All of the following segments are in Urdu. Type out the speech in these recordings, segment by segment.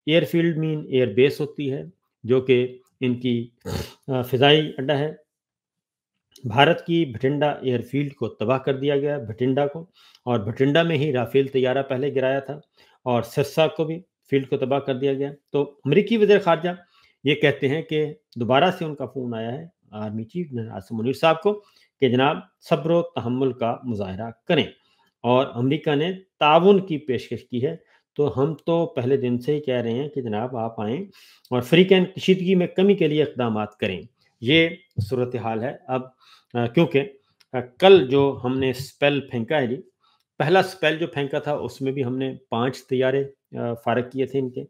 ایئر فیلڈ مین ایئر بیس ہوتی ہے جو کہ ان کی فضائی اڈا ہے۔ بھارت کی بھٹنڈا ایئر فیلڈ کو تباہ کر دیا گیا، بھٹنڈا کو، اور بھٹنڈا میں ہی رافیل طیارہ پہلے گرایا تھا، اور سرسا کو بھی فیلڈ کو تباہ کر دیا گیا۔ تو امریکی وزیر خارجہ یہ کہتے ہیں کہ دوبارہ سے ان کا فون آیا ہے army chief general Asim Munir صاحب کو کہ جناب صبر و تحمل کا مظاہرہ کریں، اور امریکہ نے تعاون کی پیشکش کی ہے۔ تو ہم تو پہلے دن سے ہی کہہ رہے ہیں کہ جناب آپ آئیں اور فریقین کشیدگی میں کمی کے لیے اقدامات کریں۔ یہ صورتحال ہے اب، کیونکہ کل جو ہم نے سپیل پھینکا ہے جی، پہلا سپیل جو پھینکا تھا اس میں بھی ہم نے 5 طیارے فارغ کیے تھے ان کے،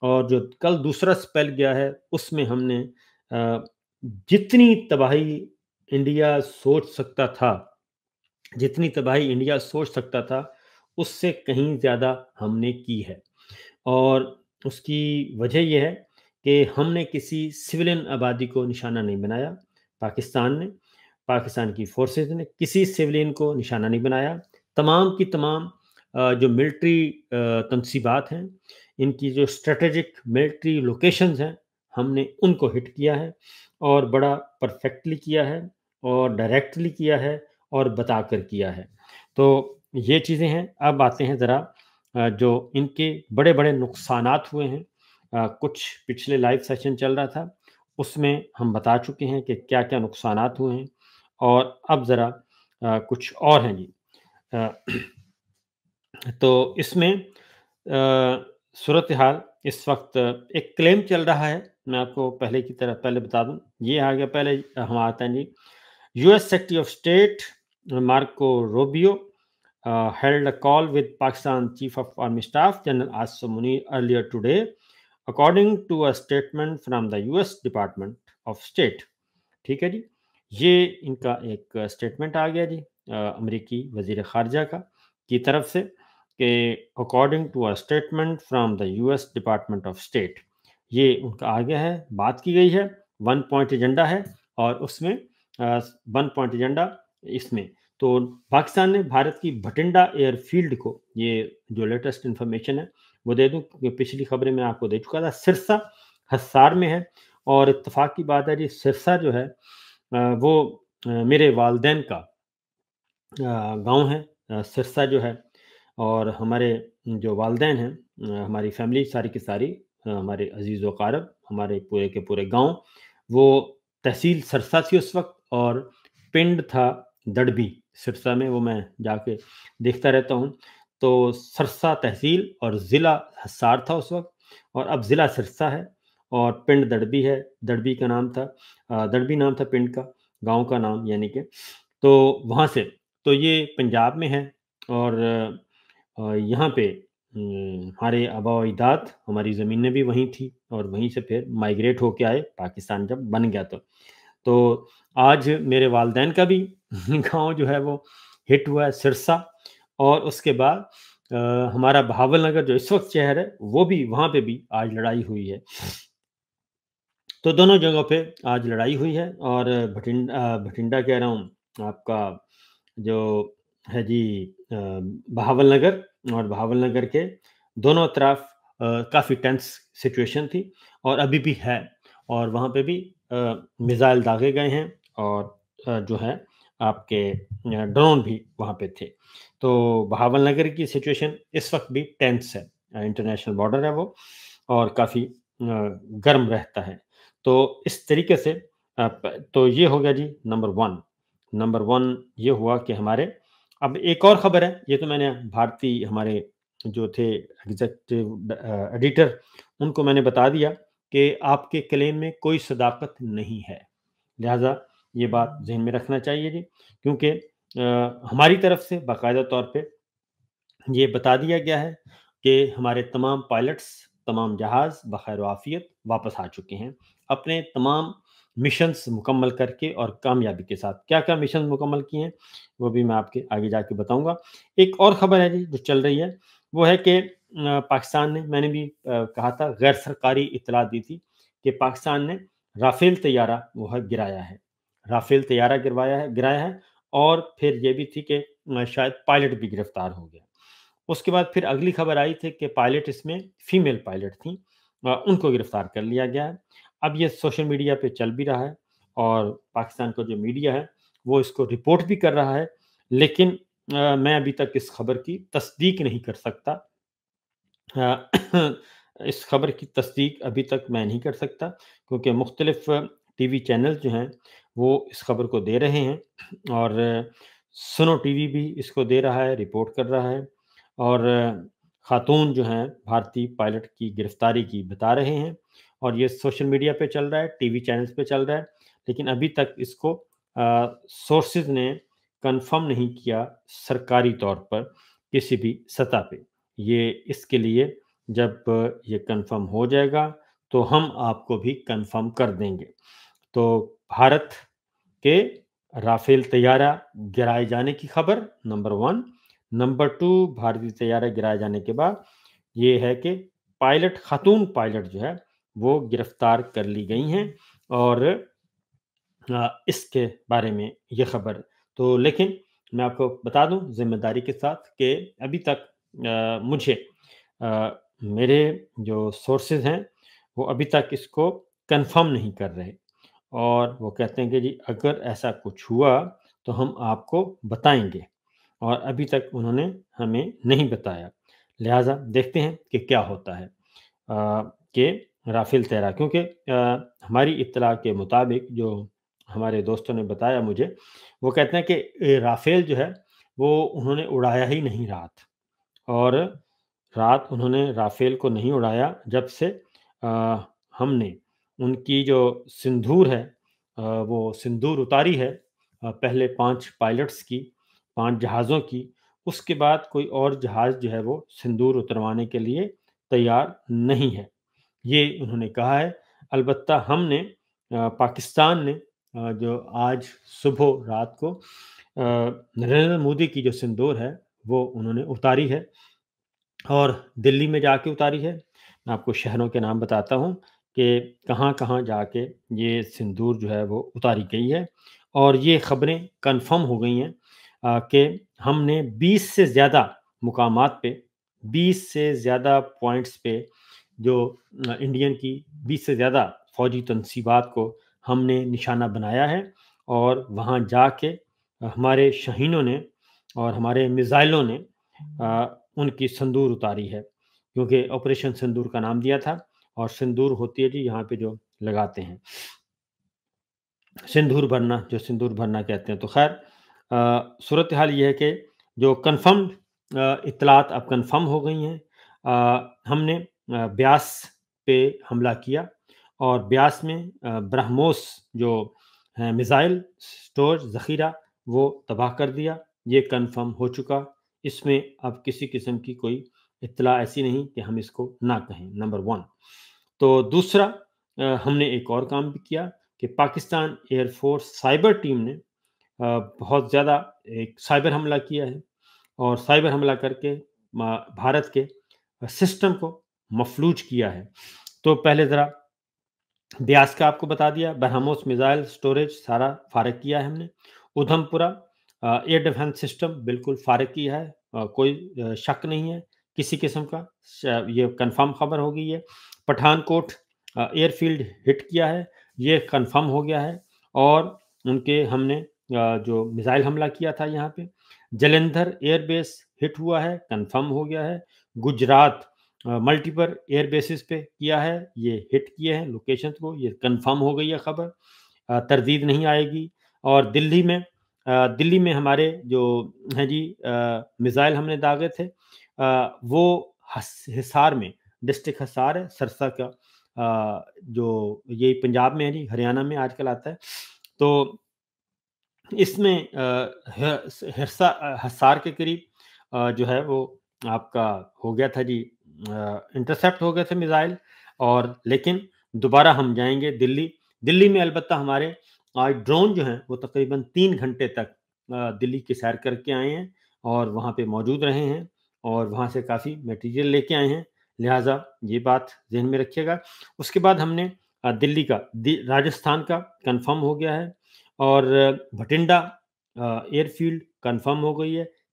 اور جو کل دوسرا سپیل گیا ہے اس میں ہم نے جتنی تباہی انڈیا سوچ سکتا تھا، جتنی تباہی انڈیا سوچ سکتا تھا اس سے کہیں زیادہ ہم نے کی ہے، اور اس کی وجہ یہ ہے کہ ہم نے کسی سویلین آبادی کو نشانہ نہیں بنایا۔ پاکستان کی فورسز نے کسی سویلین کو نشانہ نہیں بنایا۔ تمام کی تمام جو ملٹری تنصیبات ہیں، ان کی جو اسٹریٹجک ملٹری لوکیشنز ہیں، ہم نے ان کو ہٹ کیا ہے، اور بڑا پرفیکٹلی کیا ہے، اور ڈائریکٹلی کیا ہے، اور بتا کر کیا ہے۔ تو یہ چیزیں ہیں۔ اب آتے ہیں ذرا جو ان کے بڑے بڑے نقصانات ہوئے ہیں۔ کچھ پچھلے لائیو سیشن چل رہا تھا، اس میں ہم بتا چکے ہیں کہ کیا کیا نقصانات ہوئے ہیں، اور اب ذرا کچھ اور ہیں جی۔ تو اس میں صورتحال اس وقت ایک کلیم چل رہا ہے، میں آپ کو پہلے کی طرح پہلے بتا دوں۔ یہ آ گیا، پہلے ہم آتے ہیں جی۔ U S secretary of state Marco Rubio held a call with Pakistan Chief of Army Staff General Asim Munir earlier today, according to a statement from the US Department of State۔ ٹھیک ہے جی، یہ ان کا ایک اسٹیٹمنٹ آ گیا جی امریکی وزیر خارجہ کی طرف سے کہ according to a statement from the U S department of state, یہ ان کا آ گیا ہے، بات کی گئی ہے، 1 پوائنٹ ایجنڈا ہے، اور اس میں 1 پوائنٹ ایجنڈا اس میں تو پاکستان نے بھارت کی بھٹنڈا ایئر فیلڈ کو، یہ جو لیٹسٹ انفارمیشن ہے وہ دے دوں کیونکہ پچھلی خبریں میں آپ کو دے چکا تھا، سرسا حصار میں ہے، اور اتفاق کی بات ہے جی سرسا جو ہے وہ میرے والدین کا گاؤں ہے سرسا جو ہے، اور ہمارے جو والدین ہیں، ہماری فیملی ساری کی ساری، ہمارے عزیز و اقارب، ہمارے پورے کے پورے گاؤں، وہ تحصیل سرسا تھی اس وقت، اور پنڈ تھا دڑبی سرسا میں، وہ میں جا کے دیکھتا رہتا ہوں۔ تو سرسا تحصیل اور ضلع حصار تھا اس وقت، اور اب ضلع سرسا ہے، اور پنڈ دڑبی ہے، دڑبی کا نام تھا، دڑبی نام تھا پنڈ کا، گاؤں کا نام یعنی کہ، تو وہاں سے، تو یہ پنجاب میں ہے، اور یہاں پہ ہمارے آبا و اجداد، ہماری زمینیں بھی وہیں تھی، اور وہیں سے پھر مائیگریٹ ہو کے آئے پاکستان جب بن گیا تو آج میرے والدین کا بھی گاؤں جو ہے وہ ہٹ ہوا ہے سرسا، اور اس کے بعد ہمارا بہاول نگر جو اس وقت شہر ہے وہ بھی، وہاں پہ بھی آج لڑائی ہوئی ہے۔ تو دونوں جگہوں پہ آج لڑائی ہوئی ہے، اور بھٹنڈا کہہ رہا ہوں آپ کا جو ہے جی بہاول نگر، اور بہاول نگر کے دونوں طرف کافی ٹینس سچویشن تھی، اور ابھی بھی ہے، اور وہاں پہ بھی میزائل داغے گئے ہیں، اور جو ہے آپ کے ڈرون بھی وہاں پہ تھے۔ تو بہاول نگر کی سچویشن اس وقت بھی ٹینس ہے، انٹرنیشنل بارڈر ہے وہ، اور کافی گرم رہتا ہے۔ تو اس طریقے سے تو یہ ہو گیا جی نمبر 1 یہ ہوا کہ ہمارے، اب ایک اور خبر ہے، یہ تو میں نے بھارتی ہمارے جو تھے ایگزیکٹو ایڈیٹر ان کو میں نے بتا دیا کہ آپ کے کلیم میں کوئی صداقت نہیں ہے، لہٰذا یہ بات ذہن میں رکھنا چاہیے جی، کیونکہ ہماری طرف سے باقاعدہ طور پہ یہ بتا دیا گیا ہے کہ ہمارے تمام پائلٹس، تمام جہاز بخیر و عافیت واپس آ چکے ہیں، اپنے تمام مشنز مکمل کر کے اور کامیابی کے ساتھ۔ کیا کیا مشنز مکمل کیے ہیں وہ بھی میں آپ کے آگے جا کے بتاؤں گا۔ ایک اور خبر ہے جی جو چل رہی ہے، وہ ہے کہ پاکستان نے، میں نے بھی کہا تھا، غیر سرکاری اطلاع دی تھی کہ پاکستان نے رافیل طیارہ وہ ہے گرایا ہے، رافیل طیارہ گرایا ہے، اور پھر یہ بھی تھی کہ شاید پائلٹ بھی گرفتار ہو گیا۔ اس کے بعد پھر اگلی خبر آئی تھی کہ پائلٹ اس میں فیمیل پائلٹ تھیں، ان کو گرفتار کر لیا گیا ہے۔ اب یہ سوشل میڈیا پہ چل بھی رہا ہے اور پاکستان کا جو میڈیا ہے وہ اس کو رپورٹ بھی کر رہا ہے، لیکن میں ابھی تک اس خبر کی تصدیق نہیں کر سکتا۔ اس خبر کی تصدیق ابھی تک میں نہیں کر سکتا، کیونکہ مختلف ٹی وی چینل جو ہیں وہ اس خبر کو دے رہے ہیں، اور سنو ٹی وی بھی اس کو دے رہا ہے، رپورٹ کر رہا ہے، اور خاتون جو ہیں بھارتی پائلٹ کی گرفتاری کی بتا رہے ہیں، اور یہ سوشل میڈیا پہ چل رہا ہے، ٹی وی چینلز پہ چل رہا ہے، لیکن ابھی تک اس کو سورسز نے کنفرم نہیں کیا سرکاری طور پر کسی بھی سطح پہ۔ یہ اس کے لیے جب یہ کنفرم ہو جائے گا تو ہم آپ کو بھی کنفرم کر دیں گے۔ تو بھارت کے رافیل طیارہ گرائے جانے کی خبر نمبر 1۔ نمبر 2، بھارتی طیارہ گرائے جانے کے بعد یہ ہے کہ خاتون پائلٹ جو ہے وہ گرفتار کر لی گئی ہیں، اور اس کے بارے میں یہ خبر تو، لیکن میں آپ کو بتا دوں ذمہ داری کے ساتھ کہ ابھی تک مجھے میرے جو سورسز ہیں وہ ابھی تک اس کو کنفرم نہیں کر رہے، اور وہ کہتے ہیں کہ جی اگر ایسا کچھ ہوا تو ہم آپ کو بتائیں گے، اور ابھی تک انہوں نے ہمیں نہیں بتایا۔ لہٰذا دیکھتے ہیں کہ کیا ہوتا ہے کہ رافیل طیارہ، کیونکہ ہماری اطلاع کے مطابق جو ہمارے دوستوں نے بتایا مجھے، وہ کہتے ہیں کہ رافیل جو ہے وہ انہوں نے اڑایا ہی نہیں رات، اور رات انہوں نے رافیل کو نہیں اڑایا جب سے ہم نے ان کی جو سندور ہے وہ سندور اتاری ہے، پہلے 5 پائلٹس کی، 5 جہازوں کی، اس کے بعد کوئی اور جہاز جو ہے وہ سندور اتروانے کے لیے تیار نہیں ہے، یہ انہوں نے کہا ہے۔ البتہ ہم نے پاکستان نے جو آج صبح رات کو نریندر مودی کی جو سندور ہے وہ انہوں نے اتاری ہے، اور دلی میں جا کے اتاری ہے۔ میں آپ کو شہروں کے نام بتاتا ہوں کہ کہاں کہاں جا کے یہ سندور جو ہے وہ اتاری گئی ہے، اور یہ خبریں کنفرم ہو گئی ہیں کہ ہم نے 20 سے زیادہ مقامات پہ، 20 سے زیادہ پوائنٹس پہ، جو انڈین کی 20 سے زیادہ فوجی تنصیبات کو ہم نے نشانہ بنایا ہے، اور وہاں جا کے ہمارے شاہینوں نے اور ہمارے میزائلوں نے ان کی سندور اتاری ہے، کیونکہ آپریشن سندور کا نام دیا تھا، اور سندور ہوتی ہے جی یہاں پہ جو لگاتے ہیں سندور بھرنا، جو سندور بھرنا کہتے ہیں۔ تو خیر صورتحال یہ ہے کہ جو کنفرم اطلاعات اب کنفرم ہو گئی ہیں۔ ہم نے بیاس پہ حملہ کیا، اور بیاس میں برہموس جو میزائل سٹور ذخیرہ وہ تباہ کر دیا، یہ کنفرم ہو چکا، اس میں اب کسی قسم کی کوئی اطلاع ایسی نہیں کہ ہم اس کو نہ کہیں، نمبر 1۔ تو دوسرا ہم نے ایک اور کام بھی کیا کہ Pakistan air force cyber team نے بہت زیادہ ایک سائبر حملہ کیا ہے، اور سائبر حملہ کر کے بھارت کے سسٹم کو مفلوج کیا ہے۔ تو پہلے ذرا بیاس کا آپ کو بتا دیا، برہموس میزائل سٹوریج سارا فارغ کیا ہے ہم نے، ادھم پورہ ایئر ڈیفنس سسٹم بالکل فارغ کیا ہے، کوئی شک نہیں ہے کسی قسم کا، یہ کنفرم خبر ہو گئی ہے۔ پٹھان کوٹ ایئر فیلڈ ہٹ کیا ہے، یہ کنفرم ہو گیا ہے، اور ان کے ہم نے جو میزائل حملہ کیا تھا یہاں پہ، جلندھر ایئر بیس ہٹ ہوا ہے، کنفرم ہو گیا ہے۔ گجرات ملٹیپل ایئر بیسز پہ کیا ہے، یہ ہٹ کیے ہیں لوکیشن کو، یہ کنفرم ہو گئی ہے خبر، تردید نہیں آئے گی۔ اور دلی میں ہمارے جو ہیں جی میزائل ہم نے داغے تھے، وہ حصار میں، ڈسٹرکٹ حصار ہے سرسا کا، جو یہ پنجاب میں ہے جی، ہریانہ میں آج کل آتا ہے، تو اس میں حصار کے قریب جو ہے وہ آپ کا ہو گیا تھا جی، انٹرسیپٹ ہو گئے تھے میزائل، اور لیکن دوبارہ ہم جائیں گے دلی میں، البتہ ہمارے آج ڈرون جو ہیں وہ تقریباً 3 گھنٹے تک دلی کی سیر کر کے آئے ہیں، اور وہاں پہ موجود رہے ہیں، اور وہاں سے کافی میٹیریل لے کے آئے ہیں، لہٰذا یہ بات ذہن میں رکھیے گا۔ اس کے بعد ہم نے دلی کا راجستھان کا کنفرم ہو گیا ہے، اور بھٹنڈا ایئر فیلڈ کنفرم ہو گئی ہے،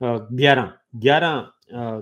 11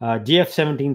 JF-17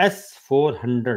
S-400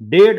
$1.5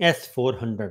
S-400।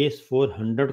S-400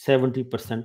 70%